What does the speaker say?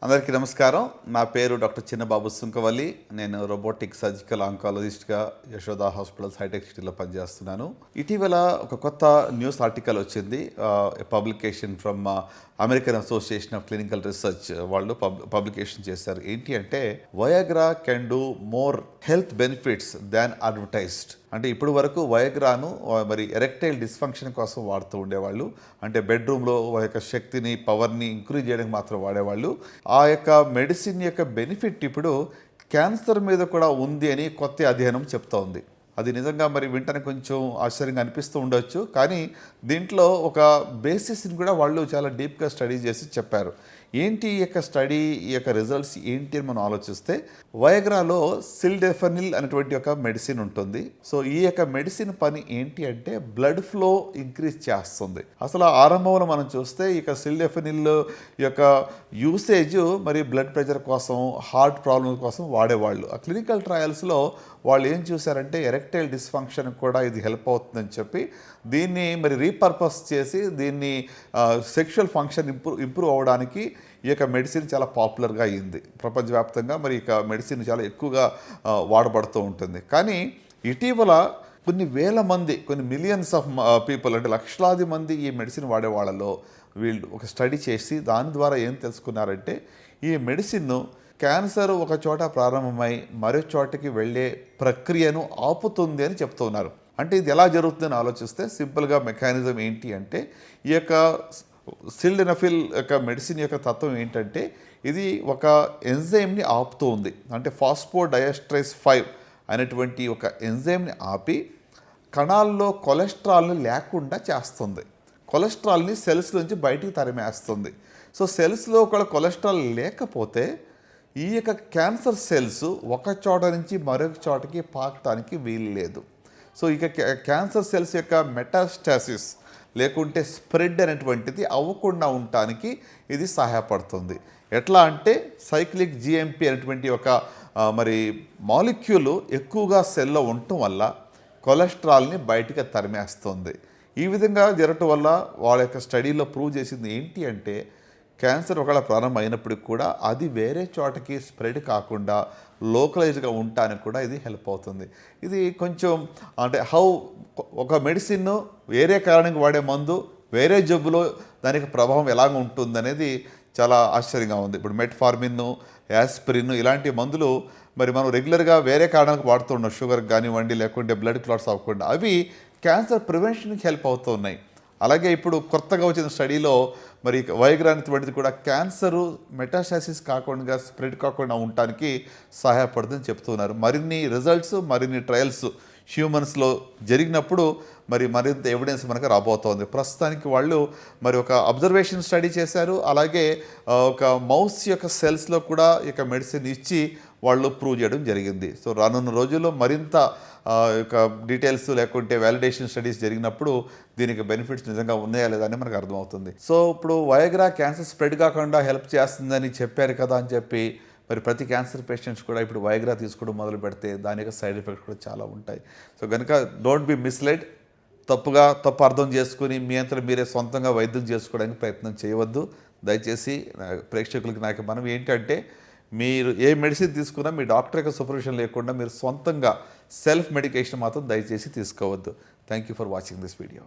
అందరికీ నమస్కారం. నా పేరు డాక్టర్ చిన్నబాబు సుంకవల్లి. నేను రోబోటిక్ సర్జికల్ ఆంకాలజిస్ట్గా యశోద హాస్పిటల్స్ హైటెక్ సిటీలో పనిచేస్తున్నాను. ఇటీవల ఒక కొత్త న్యూస్ ఆర్టికల్ వచ్చింది. Publication from American Association of Clinical Research వాళ్ళు పబ్లికేషన్ చేశారు. ఏంటి అంటే Viagra can do more health benefits than advertised. అంటే ఇప్పుడు వరకు వయాగ్రాను మరి ఎరెక్టైల్ డిస్ఫంక్షన్ కోసం వాడుతూ ఉండేవాళ్ళు. అంటే బెడ్రూమ్లో యొక్క శక్తిని పవర్ని ఇంక్రీజ్ చేయడానికి మాత్రం వాడేవాళ్ళు. ఆ యొక్క మెడిసిన్ యొక్క బెనిఫిట్ ఇప్పుడు క్యాన్సర్ మీద కూడా ఉంది అని కొత్త అధ్యయనం చెప్తా ఉంది. అది నిజంగా మరి వింటనే కొంచెం ఆశ్చర్యంగా అనిపిస్తూ ఉండొచ్చు. కానీ దీంట్లో ఒక బేసిస్ని కూడా వాళ్ళు చాలా డీప్గా స్టడీ చేసి చెప్పారు. ఏంటి ఈ యొక్క స్టడీ, ఈ యొక్క రిజల్ట్స్ ఏంటి అని మనం ఆలోచిస్తే, వయాగ్రాలో సిల్డెఫనిల్ అనేటువంటి ఒక మెడిసిన్ ఉంటుంది. సో ఈ యొక్క మెడిసిన్ పని ఏంటి అంటే బ్లడ్ ఫ్లో ఇంక్రీజ్ చేస్తుంది. అసలు ఆరంభంలో మనం చూస్తే ఈ యొక్క సిల్డెఫనిల్ యొక్క యూసేజ్ మరి బ్లడ్ ప్రెషర్ కోసం, హార్ట్ ప్రాబ్లమ్ కోసం వాడేవాళ్ళు. ఆ క్లినికల్ ట్రయల్స్లో వాళ్ళు ఏం చూశారంటే ఎరెక్టైల్ డిస్ఫంక్షన్ కూడా ఇది హెల్ప్ అవుతుందని చెప్పి దీన్ని మరి రీపర్పస్ చేసి దీన్ని సెక్షువల్ ఫంక్షన్ ఇంప్రూవ్ అవ్వడానికి ఈ యొక్క మెడిసిన్ చాలా పాపులర్గా అయ్యింది. ప్రపంచవ్యాప్తంగా మరి ఇక మెడిసిన్ చాలా ఎక్కువగా వాడబడుతూ ఉంటుంది. కానీ ఇటీవల కొన్ని వేల మంది, కొన్ని మిలియన్స్ ఆఫ్ పీపుల్, అంటే లక్షలాది మంది ఈ మెడిసిన్ వాడే వాళ్ళలో వీళ్ళు ఒక స్టడీ చేసి దాని ద్వారా ఏం తెలుసుకున్నారంటే ఈ మెడిసిన్ను క్యాన్సర్ ఒక చోట ప్రారంభమై మరో చోటకి వెళ్ళే ప్రక్రియను ఆపుతుంది అని చెప్తూ ఉన్నారు. అంటే ఇది ఎలా జరుగుతుందని ఆలోచిస్తే సింపుల్గా మెకానిజం ఏంటి అంటే ఈ యొక్క సిల్డెనఫిల్ యొక్క మెడిసిన్ యొక్క తత్వం ఏంటంటే ఇది ఒక ఎంజైమ్ని ఆపుతూ ఉంది. అంటే ఫాస్ఫోడయాస్ట్రైస్ 5 అనేటువంటి ఒక ఎంజైమ్ని ఆపి కణాల్లో కొలెస్ట్రాల్ని లేకుండా చేస్తుంది. కొలెస్ట్రాల్ని సెల్స్ నుంచి బయటికి తరిమేస్తుంది. సో సెల్స్లో ఒక కొలెస్ట్రాల్ లేకపోతే ఈ యొక్క క్యాన్సర్ సెల్స్ ఒక చోట నుంచి మరొక చోటకి పాకటానికి వీలు లేదు. సో ఇక క్యాన్సర్ సెల్స్ యొక్క మెటాస్టాసిస్ లేకుంటే స్ప్రెడ్ అనేటువంటిది అవ్వకుండా ఉండటానికి ఇది సహాయపడుతుంది. ఎట్లా అంటే సైక్లిక్ జిఎంపి అనేటువంటి ఒక మరి మాలిక్యూల్ ఎక్కువగా సెల్లో ఉండటం వల్ల కొలెస్ట్రాల్ని బయటికి తరిమేస్తుంది. ఈ విధంగా జరగటం వల్ల వాళ్ళ యొక్క స్టడీలో ప్రూవ్ చేసింది ఏంటి అంటే క్యాన్సర్ ఒకవేళ ప్రారంభం అయినప్పటికి కూడా అది వేరే చోటకి స్ప్రెడ్ కాకుండా లోకలైజ్గా ఉండటానికి కూడా ఇది హెల్ప్ అవుతుంది. ఇది కొంచెం అంటే ఒక మెడిసిన్ వేరే కారణంగా వాడే మందు వేరే జబ్బులో దానికి ప్రభావం ఎలాగ ఉంటుంది అనేది చాలా ఆశ్చర్యంగా ఉంది. ఇప్పుడు మెట్ఫార్మిన్, యాస్పిరిన్ ఇలాంటి మందులు మరి మనం రెగ్యులర్గా వేరే కారణానికి వాడుతున్నాం, షుగర్ కానివ్వండి లేకుంటే బ్లడ్ క్లాట్స్ అవ్వకుండా, అవి క్యాన్సర్ ప్రివెన్షన్కి హెల్ప్ అవుతున్నాయి. అలాగే ఇప్పుడు కొత్తగా వచ్చిన స్టడీలో మరి వయాగ్రా అనేటువంటిది కూడా క్యాన్సరు మెటాస్టాసిస్ కాకుండా స్ప్రెడ్ కాకుండా ఉండటానికి సహాయపడుతుందని చెప్తున్నారు. మరిన్ని రిజల్ట్స్, మరిన్ని ట్రయల్స్ హ్యూమన్స్లో జరిగినప్పుడు మరింత ఎవిడెన్స్ మనకు రాబోతోంది. ప్రస్తుతానికి వాళ్ళు మరి ఒక అబ్జర్వేషన్ స్టడీ చేశారు. అలాగే ఒక మౌస్ యొక్క సెల్స్లో కూడా ఇక మెడిసిన్ ఇచ్చి వాళ్ళు ప్రూవ్ చేయడం జరిగింది. సో రానున్న రోజుల్లో మరింత యొక్క డీటెయిల్స్ లేకుంటే వ్యాలిడేషన్ స్టడీస్ జరిగినప్పుడు దీనికి బెనిఫిట్స్ నిజంగా ఉన్నాయా లేదా అని మనకు అర్థమవుతుంది. సో ఇప్పుడు వయాగ్రా క్యాన్సర్ స్ప్రెడ్ కాకుండా హెల్ప్ చేస్తుందని చెప్పారు కదా అని చెప్పి మరి ప్రతి క్యాన్సర్ పేషెంట్స్ కూడా ఇప్పుడు వయాగ్రా తీసుకోవడం మొదలు పెడితే దాని యొక్క సైడ్ ఎఫెక్ట్స్ కూడా చాలా ఉంటాయి. సో కనుక డోంట్ బి మిస్లెడ్. తప్పు అర్థం చేసుకుని మీ అంతా మీరే సొంతంగా వైద్యం చేసుకోవడానికి ప్రయత్నం చేయవద్దు. దయచేసి ప్రేక్షకులకి నాకు మనం ఏంటంటే మీరు ఏ మెడిసిన్ తీసుకున్నా మీ డాక్టర్ యొక్క సూపర్విజన్ లేకుండా మీరు సొంతంగా సెల్ఫ్ మెడికేషన్ మాత్రం దయచేసి తీసుకోవద్దు. Thank you for watching this video.